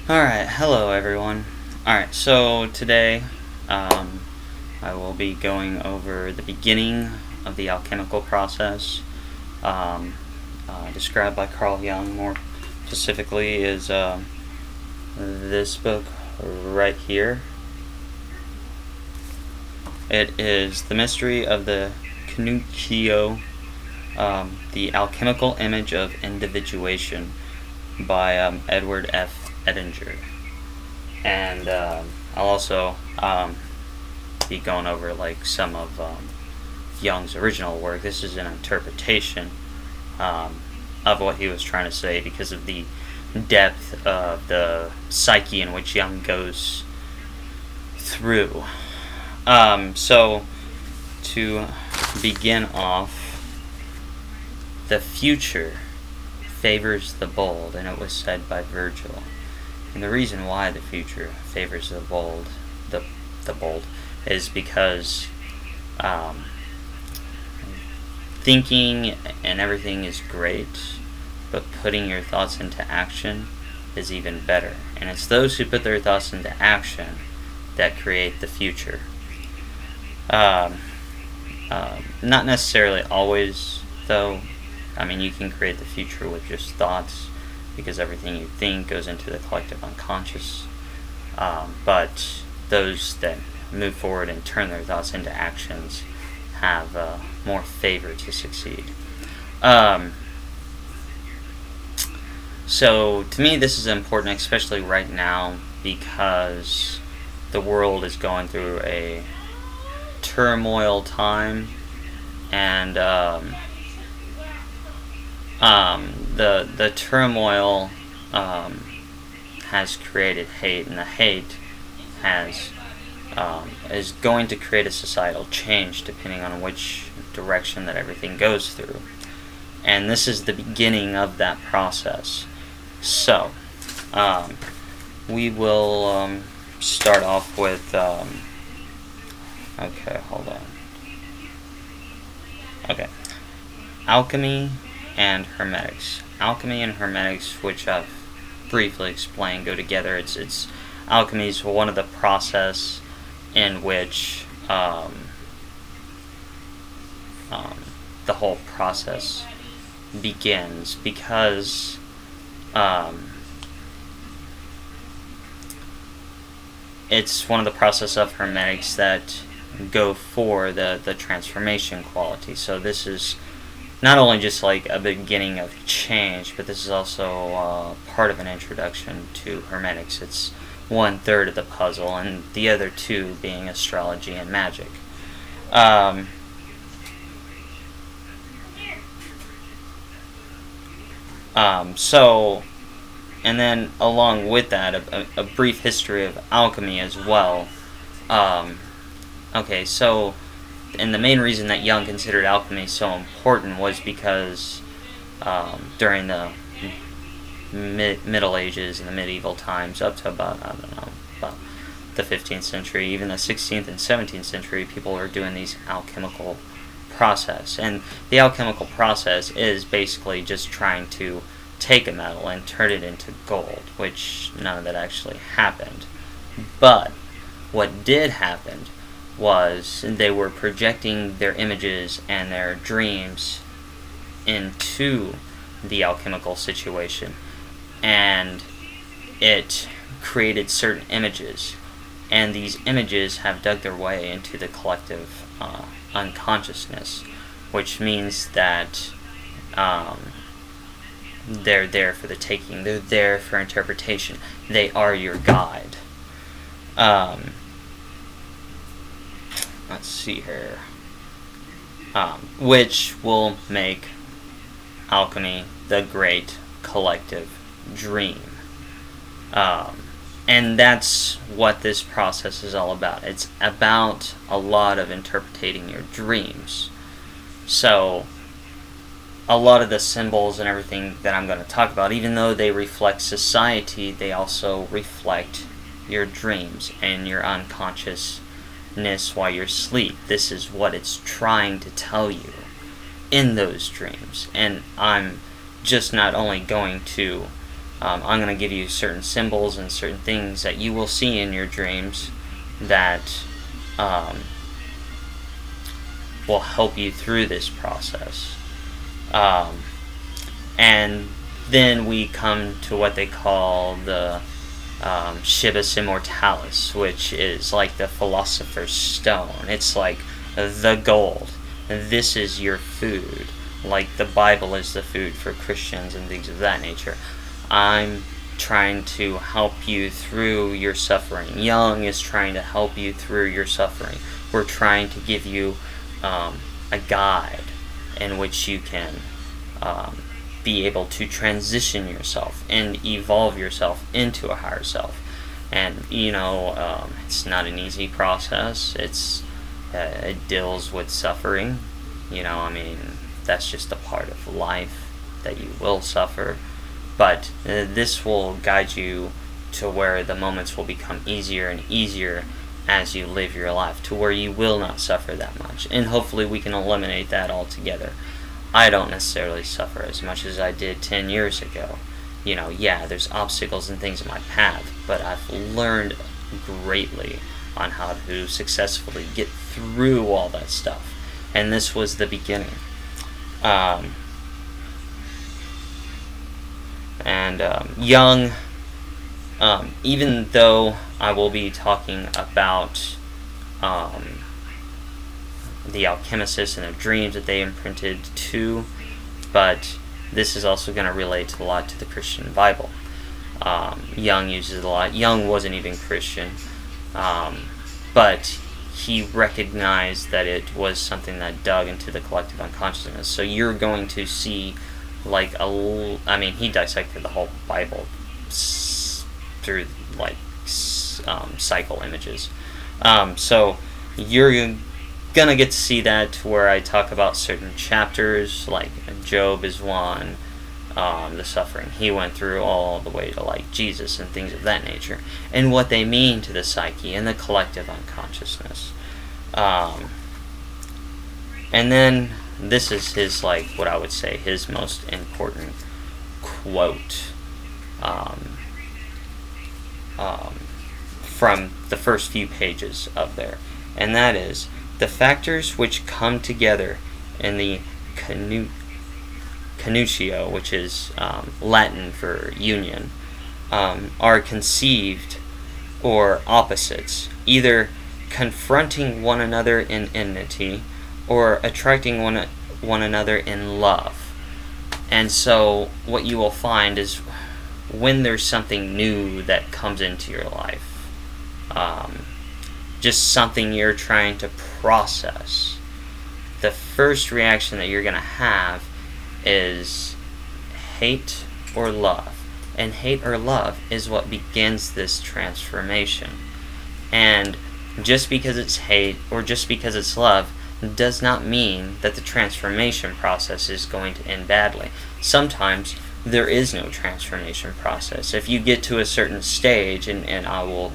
Alright, hello everyone. Alright, so today I will be going over the beginning of the alchemical process, described by Carl Jung. More specifically is this book right here. It is The Mystery of the Coniunctio, the Alchemical Image of Individuation by Edward F. Edinger. And I'll also be going over like some of Jung's original work. This is an interpretation of what he was trying to say because of the depth of the psyche in which Jung goes through. So to begin off, the future favors the bold, and it was said by Virgil. And the reason why the future favors the bold, is because thinking and everything is great, but putting your thoughts into action is even better. And it's those who put their thoughts into action that create the future. Not necessarily always, though. I mean, you can create the future with just thoughts, because everything you think goes into the collective unconscious. But those that move forward and turn their thoughts into actions have more favor to succeed. So to me, this is important, especially right now, because the world is going through a turmoil time, and the turmoil has created hate, and the hate is going to create a societal change depending on which direction that everything goes through. And this is the beginning of that process. So we will start off with alchemy and hermetics. Alchemy and hermetics, which I've briefly explained, go together. It's alchemy is one of the process in which the whole process begins, because it's one of the process of hermetics that go for the transformation quality. So this is not only just like a beginning of change, but this is also part of an introduction to hermetics. It's 1/3 of the puzzle, and the other two being astrology and magic. And then along with that, a brief history of alchemy as well. And the main reason that Jung considered alchemy so important was because during the Middle Ages and the medieval times, up to about the 15th century, even the 16th and 17th century, people were doing these alchemical process. And the alchemical process is basically just trying to take a metal and turn it into gold, which none of that actually happened. But what did happen was they were projecting their images and their dreams into the alchemical situation, and it created certain images, and these images have dug their way into the collective unconsciousness, which means that they're there for the taking. They're there for interpretation. They are your guide. Let's see here. Which will make alchemy the great collective dream. And that's what this process is all about. It's about a lot of interpreting your dreams. So a lot of the symbols and everything that I'm going to talk about, even though they reflect society, they also reflect your dreams and your unconsciousness while you're asleep. This is what it's trying to tell you in those dreams. And I'm just not only going to I'm going to give you certain symbols and certain things that you will see in your dreams that will help you through this process. And then we come to what they call the Shibus Immortalis, which is like the Philosopher's Stone. It's like the gold. This is your food. Like the Bible is the food for Christians and things of that nature. I'm trying to help you through your suffering. Jung is trying to help you through your suffering. We're trying to give you a guide in which you can be able to transition yourself and evolve yourself into a higher self. And it's not an easy process. It deals with suffering. That's just a part of life, that you will suffer. But this will guide you to where the moments will become easier and easier as you live your life, to where you will not suffer that much. And hopefully we can eliminate that altogether. I don't necessarily suffer as much as I did 10 years ago. There's obstacles and things in my path, but I've learned greatly on how to successfully get through all that stuff. And this was the beginning. Jung, even though I will be talking about the alchemists and their dreams that they imprinted too, but this is also going to relate a lot to the Christian Bible. Jung uses it a lot. Jung wasn't even Christian, but he recognized that it was something that dug into the collective unconsciousness. So you're going to see he dissected the whole Bible through cycle images. So you're gonna get to see that, where I talk about certain chapters, like Job is one, the suffering he went through, all the way to Jesus and things of that nature, and what they mean to the psyche and the collective unconsciousness. And then this is his, what I would say, his most important quote from the first few pages of there. And that is, the factors which come together in the Coniunctio, which is Latin for union, are conceived or opposites, either confronting one another in enmity or attracting one another in love. And so what you will find is, when there's something new that comes into your life, just something you're trying to process, the first reaction that you're going to have is hate or love. And hate or love is what begins this transformation. And just because it's hate or just because it's love does not mean that the transformation process is going to end badly. Sometimes there is no transformation process. If you get to a certain stage, and I will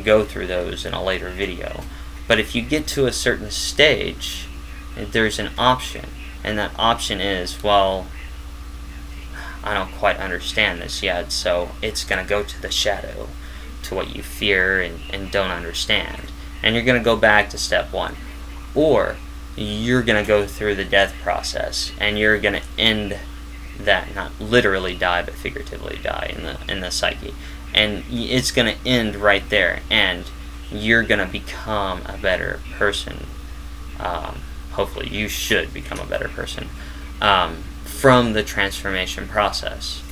go through those in a later video, but if you get to a certain stage, there's an option, and that option is, well, I don't quite understand this yet, so it's going to go to the shadow, to what you fear and don't understand, and you're going to go back to step one. Or you're going to go through the death process, and you're going to end that, not literally die, but figuratively die in the psyche. And it's going to end right there, and you're going to become a better person. Hopefully you should become a better person from the transformation process.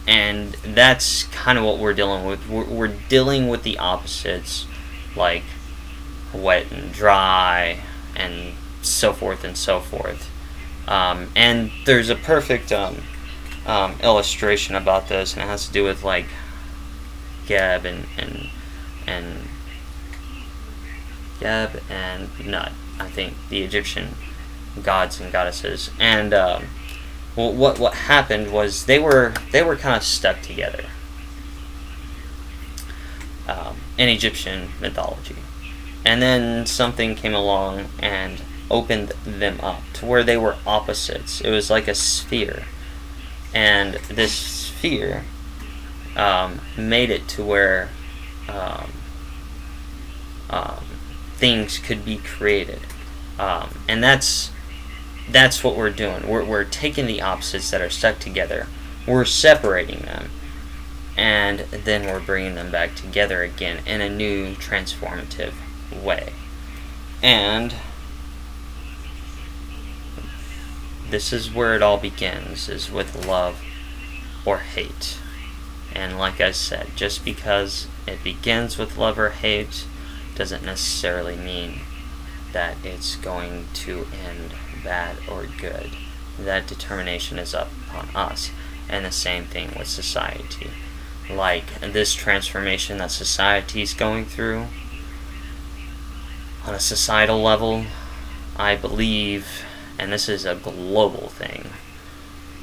And that's kind of what we're dealing with. We're dealing with the opposites, like wet and dry, and so forth and so forth. And there's a perfect illustration about this, and it has to do with Geb and Geb and Nut, I think, the Egyptian gods and goddesses. And what happened was they were kind of stuck together in Egyptian mythology, and then something came along and opened them up to where they were opposites. It was like a sphere. And this sphere made it to where things could be created. And that's what we're doing. We're taking the opposites that are stuck together, we're separating them, and then we're bringing them back together again in a new transformative way. And this is where it all begins, is with love or hate. And like I said, just because it begins with love or hate doesn't necessarily mean that it's going to end bad or good. That determination is up on us. And the same thing with society. Like this transformation that society is going through, on a societal level, I believe, and this is a global thing,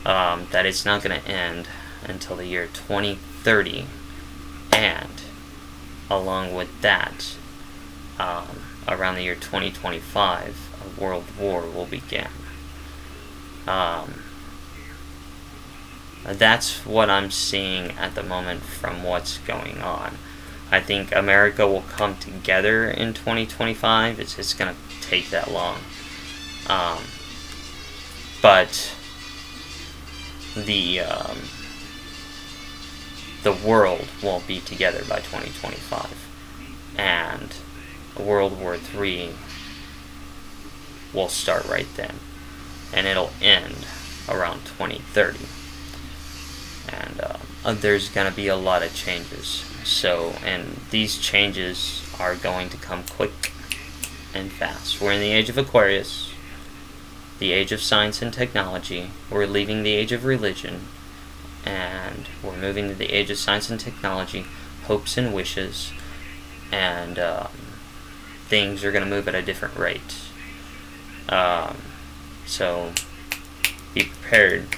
that it's not going to end until the year 2030, and along with that, around the year 2025, a world war will begin. That's what I'm seeing at the moment from what's going on. I think America will come together in 2025. It's going to take that long. But the world won't be together by 2025. And World War III will start right then. And it'll end around 2030. And there's going to be a lot of changes. And these changes are going to come quick and fast. We're in the age of Aquarius, the age of science and technology. We're leaving the age of religion, and we're moving to the age of science and technology, hopes and wishes, and things are going to move at a different rate. So be prepared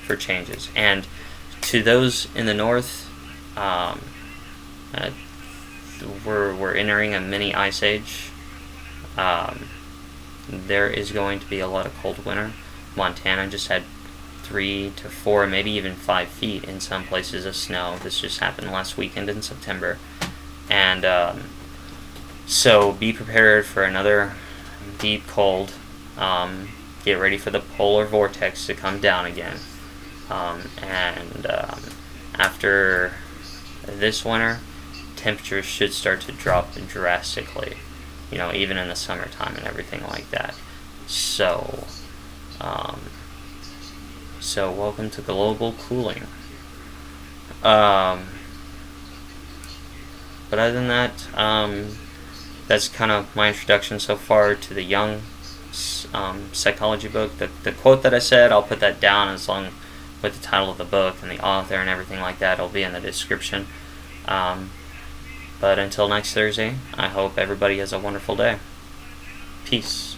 for changes. And to those in the north, we're entering a mini ice age. There is going to be a lot of cold winter. Montana just had 3 to 4, maybe even 5 feet in some places of snow. This just happened last weekend in September. And so be prepared for another deep cold. Get ready for the polar vortex to come down again. After this winter, temperatures should start to drop drastically, even in the summertime and everything like that. So welcome to global cooling. But other than that, that's kind of my introduction so far to the Jung psychology book. The quote that I said, I'll put that down as long with the title of the book and the author and everything like that. It'll be in the description. But until next Thursday, I hope everybody has a wonderful day. Peace.